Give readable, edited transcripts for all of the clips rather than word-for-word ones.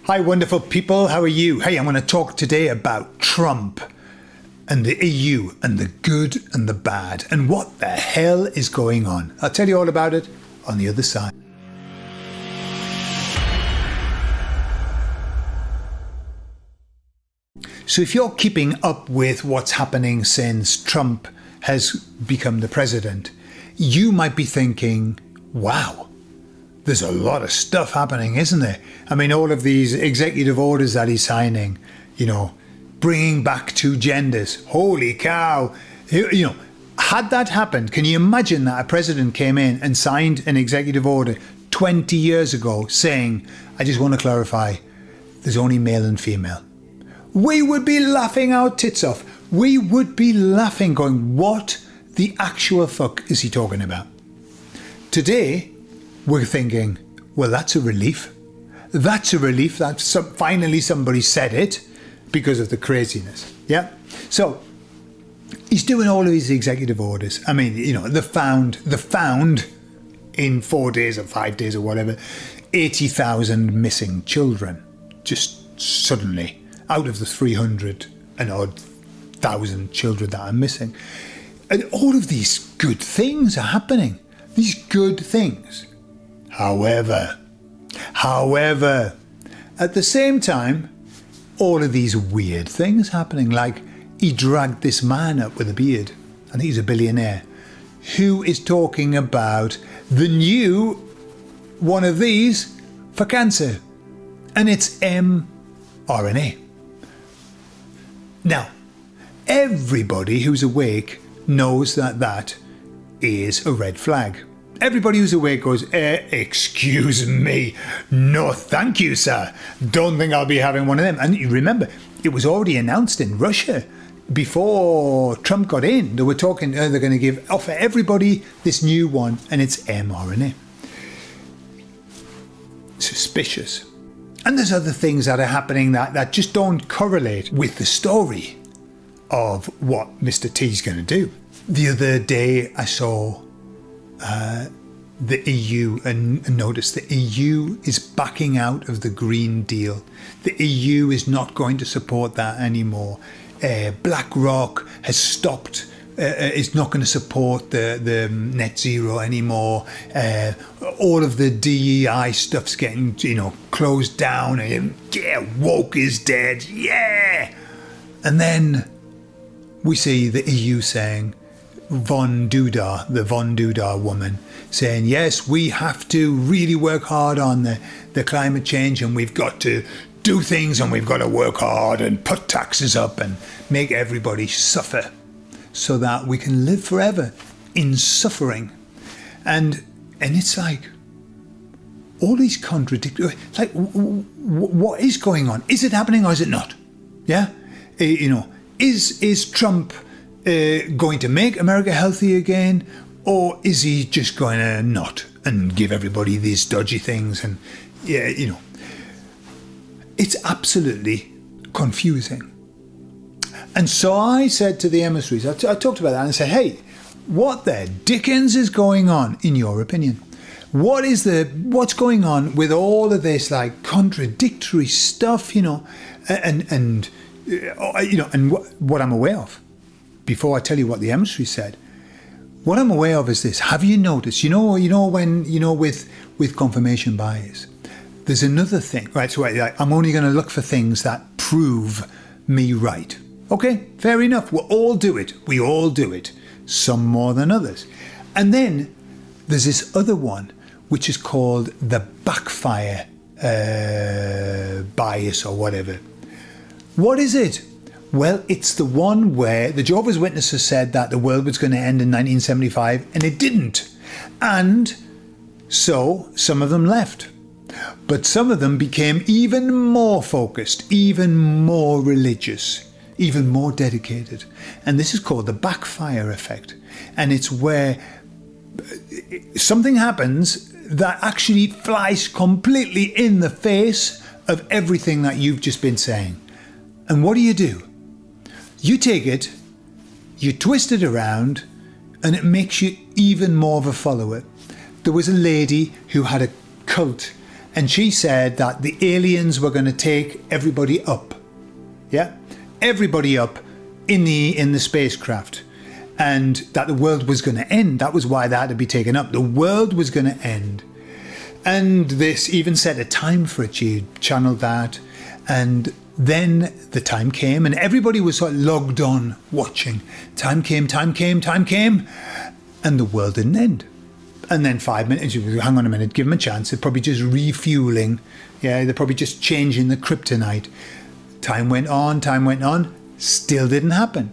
Hi, wonderful people. How are you? Hey, I'm going to talk today about Trump and the EU and the good and the bad and what the hell is going on. I'll tell you all about it on the other side. So if you're keeping up with what's happening since Trump has become the president, you might be thinking, wow, there's a lot of stuff happening, isn't there? I mean, all of these executive orders that he's signing, bringing back two genders. Holy cow. Had that happened, can you imagine that a president came in and signed an executive order 20 years ago saying, I just want to clarify, there's only male and female. We would be laughing our tits off. We would be laughing, going, what the actual fuck is he talking about? Today, we're thinking, well, that's a relief. That's a relief that finally somebody said it because of the craziness. Yeah. So he's doing all of these executive orders. I mean, the found in 4 days or 5 days or whatever, 80,000 missing children just suddenly out of the 300 and odd thousand children that are missing. And all of these good things are happening. These good things. However, at the same time, all of these weird things happening, like he dragged this man up with a beard, I think he's a billionaire, who is talking about the new one of these for cancer, and it's mRNA. Now, everybody who's awake knows that that is a red flag. Everybody who's awake goes, excuse me, no thank you, sir. Don't think I'll be having one of them. And you remember, it was already announced in Russia before Trump got in. They were talking, they're going to offer everybody this new one, and it's mRNA. Suspicious. And there's other things that are happening that just don't correlate with the story of what Mr. T's going to do. The other day I saw the EU and noticed the EU is backing out of the Green Deal. The EU is not going to support that anymore. BlackRock has stopped, is not going to support the net zero anymore. All of the DEI stuff's getting, closed down. And yeah, woke is dead. Yeah. And then we see the EU saying, the Von Duda woman, saying, yes, we have to really work hard on the climate change, and we've got to do things, and we've got to work hard and put taxes up and make everybody suffer so that we can live forever in suffering. And it's like, all these contradictory, like, what is going on? Is it happening or is it not? Yeah? Is Trump going to make America healthy again, or is he just going to not and give everybody these dodgy things? And it's absolutely confusing. And so I said to the emissaries, I talked about that and I said, hey, what the dickens is going on in your opinion? What's going on with all of this like contradictory stuff, and what I'm aware of? Before I tell you what the emissary said, what I'm aware of is this. Have you noticed, with confirmation bias, there's another thing, right? So I'm only going to look for things that prove me right. Okay, fair enough. We all do it. Some more than others. And then there's this other one, which is called the backfire bias or whatever. What is it? Well, it's the one where the Jehovah's Witnesses said that the world was going to end in 1975, and it didn't. And so some of them left. But some of them became even more focused, even more religious, even more dedicated. And this is called the backfire effect. And it's where something happens that actually flies completely in the face of everything that you've just been saying. And what do? You take it, you twist it around, and it makes you even more of a follower. There was a lady who had a cult, And she said that the aliens were going to take everybody up. Yeah? Everybody up in the spacecraft. And that the world was going to end. That was why they had to be taken up. The world was going to end. And this even set a time for it. She channeled that. And then the time came and everybody was sort of logged on watching. Time came. And the world didn't end. And then 5 minutes, hang on a minute, give them a chance. They're probably just refueling. Yeah, they're probably just changing the kryptonite. Time went on, still didn't happen.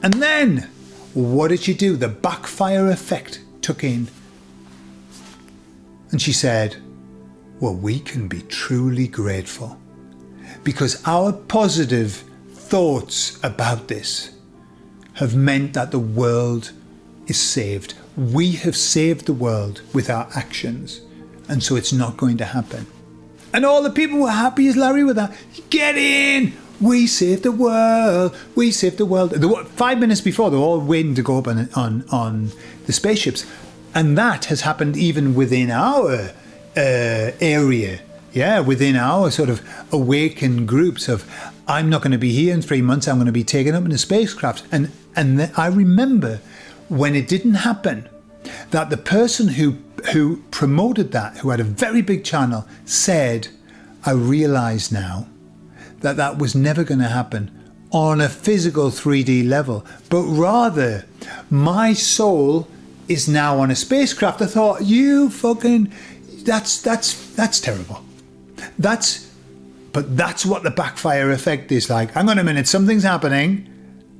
And then, what did she do? The backfire effect took in. And she said, well, we can be truly grateful because our positive thoughts about this have meant that the world is saved. We have saved the world with our actions, and so it's not going to happen. And all the people were happy as Larry with that. Get in! We saved the world! We saved the world. 5 minutes before, they were all waiting to go up on the spaceships. And that has happened even within our area. Yeah, within our sort of awakened groups of, I'm not going to be here in 3 months, I'm going to be taken up in a spacecraft. And I remember when it didn't happen, that the person who promoted that, who had a very big channel, said, I realise now that that was never going to happen on a physical 3D level, but rather my soul is now on a spacecraft. I thought, you fucking, that's terrible. But that's what the backfire effect is like. Hang on a minute, something's happening.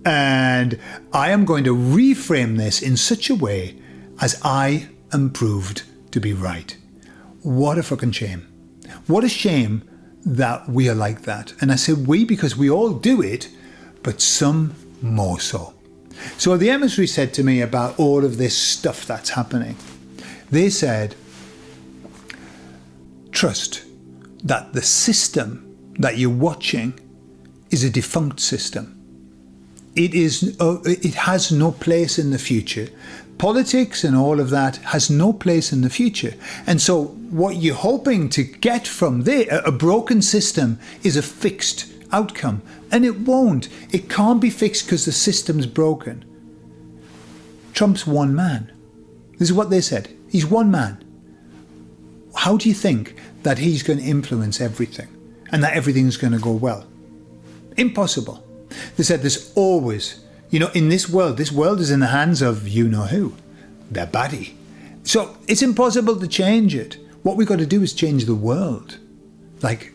And I am going to reframe this in such a way as I am proved to be right. What a fucking shame. What a shame that we are like that. And I say we because we all do it, but some more so. So the emissary said to me about all of this stuff that's happening. They said, trust that the system that you're watching is a defunct system. It has no place in the future. Politics and all of that has no place in the future. And so what you're hoping to get from there, a broken system, is a fixed outcome. And it won't. It can't be fixed because the system's broken. Trump's one man. This is what they said. He's one man. How do you think that he's going to influence everything and that everything's going to go well? Impossible. They said there's always, in this world is in the hands of you-know-who, their baddie. So it's impossible to change it. What we've got to do is change the world. Like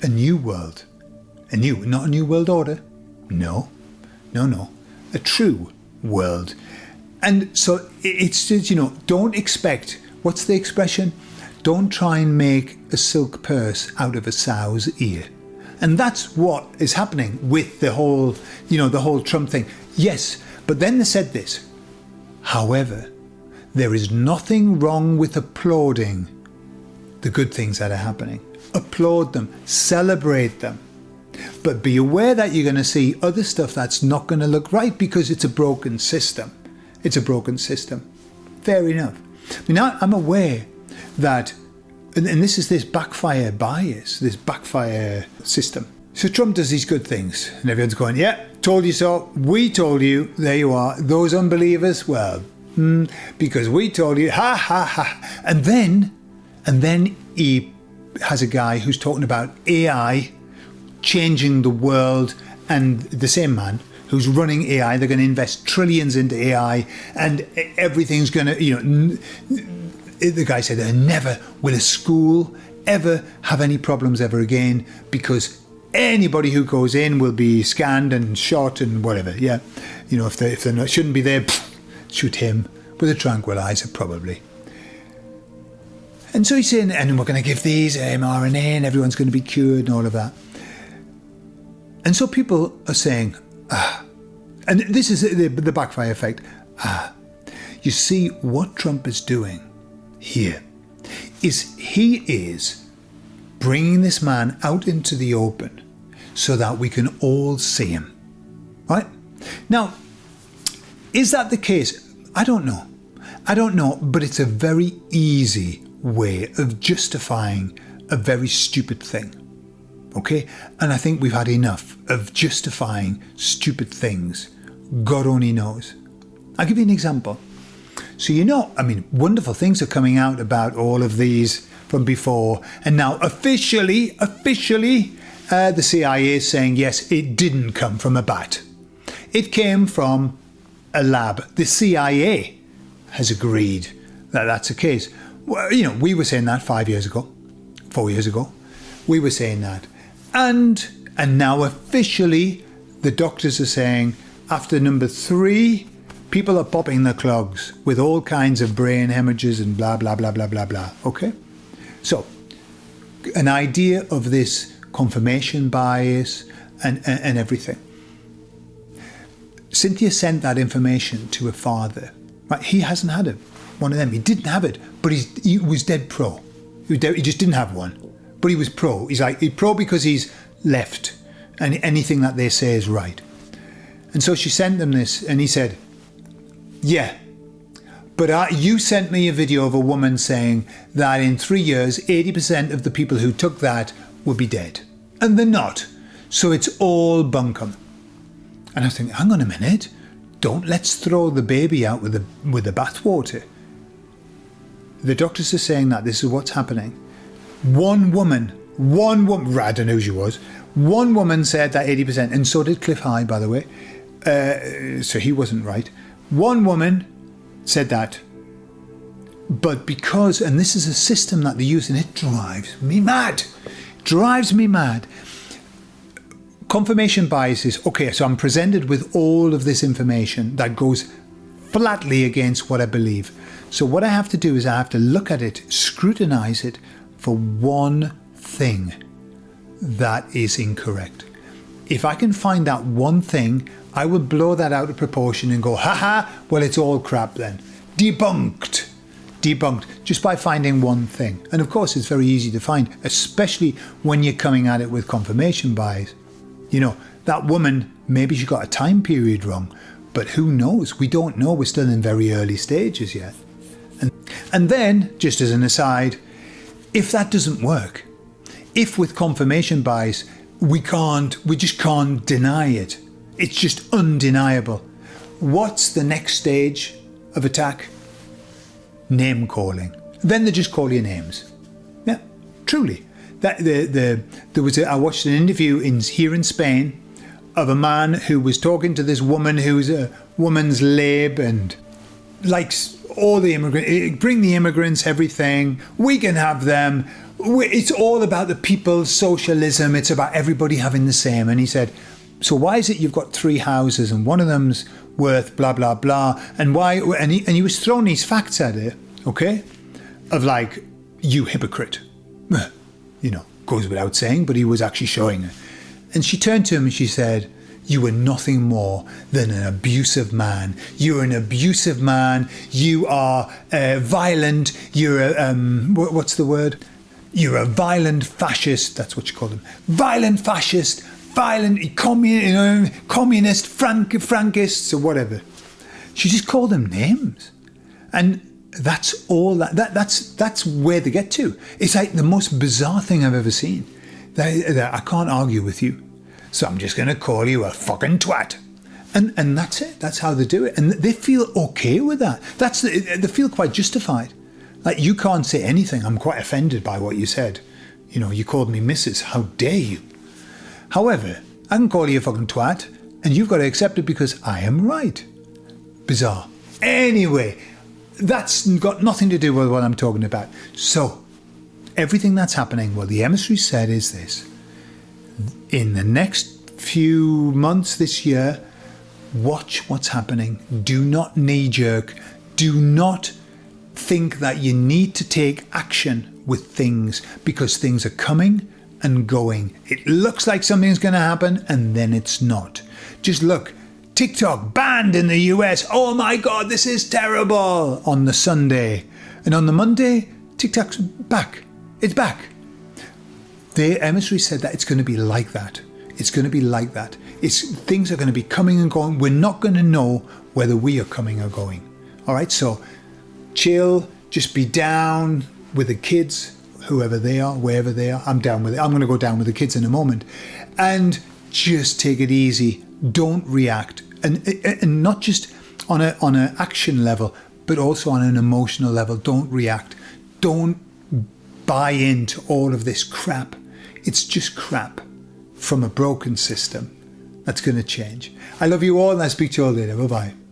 a new world. Not a new world order. No. A true world. And so it's just, don't expect, what's the expression? Don't try and make a silk purse out of a sow's ear. And that's what is happening with the whole Trump thing. Yes, but then they said this. However, there is nothing wrong with applauding the good things that are happening. Applaud them, celebrate them. But be aware that you're going to see other stuff that's not going to look right because it's a broken system. It's a broken system. Fair enough. I mean, I'm aware that, and this is this backfire bias, this backfire system. So Trump does these good things and everyone's going, yeah, told you so. We told you. There you are. Those unbelievers, well, because we told you, ha, ha, ha. And then he has a guy who's talking about AI changing the world, and the same man who's running AI, they're going to invest trillions into AI and everything's going to, the guy said, never will a school ever have any problems ever again because anybody who goes in will be scanned and shot and whatever. Yeah, if they not, shouldn't be there, shoot him with a tranquilizer probably. And so he's saying, and we're going to give these mRNA and everyone's going to be cured and all of that. And so people are saying, and this is the backfire effect. You see what Trump is doing here is he is bringing this man out into the open so that we can all see him. Right? Now, is that the case? I don't know, but it's a very easy way of justifying a very stupid thing. Okay? And I think we've had enough of justifying stupid things. God only knows. I'll give you an example. So, wonderful things are coming out about all of these from before. And now officially, the CIA is saying, yes, it didn't come from a bat. It came from a lab. The CIA has agreed that that's the case. Well, we were saying that 4 years ago. We were saying that. And now officially, the doctors are saying, after number 3, people are popping their clogs with all kinds of brain hemorrhages and blah, blah, blah, blah, blah, blah. Okay? So, an idea of this confirmation bias and everything. Cynthia sent that information to her father. Right? He hasn't had it. One of them. He didn't have it, but he was dead pro. He just didn't have one. But he was pro. He's pro because he's left and anything that they say is right. And so she sent them this and he said, yeah, but you sent me a video of a woman saying that in 3 years, 80% of the people who took that would be dead. And they're not. So it's all bunkum. And I was thinking, hang on a minute. Let's throw the baby out with the bathwater. The doctors are saying that this is what's happening. One woman, I don't know who she was. One woman said that 80%, and so did Cliff High, by the way. So he wasn't right. One woman said that. But because, and this is a system that they use, and it drives me mad. Confirmation bias is, okay, so I'm presented with all of this information that goes flatly against what I believe. So what I have to do is I have to look at it, scrutinize it for one thing that is incorrect. If I can find that one thing, I will blow that out of proportion and go, well, it's all crap then. Debunked, just by finding one thing. And of course, it's very easy to find, especially when you're coming at it with confirmation bias. That woman, maybe she got a time period wrong, but who knows? We don't know. We're still in very early stages yet. And then, just as an aside, if that doesn't work, if with confirmation bias, we just can't deny it. It's just undeniable. What's the next stage of attack? Name calling. Then they just call you names. Yeah, truly. I watched an interview here in Spain of a man who was talking to this woman who's a woman's lib and likes all the immigrants, bring the immigrants, everything. We can have them. It's all about the people's socialism. It's about everybody having the same. And he said, so why is it you've got 3 houses and one of them's worth blah, blah, blah? And why? And he was throwing these facts at her, okay? Of like, you hypocrite. Goes without saying, but he was actually showing her. And she turned to him and she said, you are nothing more than an abusive man. You're an abusive man. You are violent. You're a, what's the word? You're a violent fascist. That's what you call them. Violent fascist, violent communist, Frankists or whatever. She just called them names. And that's all that's where they get to. It's like the most bizarre thing I've ever seen. I can't argue with you, so I'm just going to call you a fucking twat, and that's it. That's how they do it, and they feel okay with that. They feel quite justified. Like, you can't say anything. I'm quite offended by what you said. You called me Mrs. How dare you? However, I can call you a fucking twat, and you've got to accept it because I am right. Bizarre. Anyway. That's got nothing to do with what I'm talking about. So, everything that's happening, what the emissary said is this. In the next few months this year, watch what's happening. Do not knee-jerk. Do not think that you need to take action with things because things are coming and going. It looks like something's going to happen and then it's not. Just look. TikTok banned in the US. Oh my God, this is terrible on the Sunday. And on the Monday, TikTok's back. It's back. The emissary said that it's going to be like that. It's going to be like that. Things are going to be coming and going. We're not going to know whether we are coming or going. All right, so chill, just be down with the kids, whoever they are, wherever they are. I'm down with it. I'm going to go down with the kids in a moment. And just take it easy. Don't react. And not just on an action level, but also on an emotional level. Don't react. Don't buy into all of this crap. It's just crap from a broken system that's going to change. I love you all, and I'll speak to you all later. Bye-bye.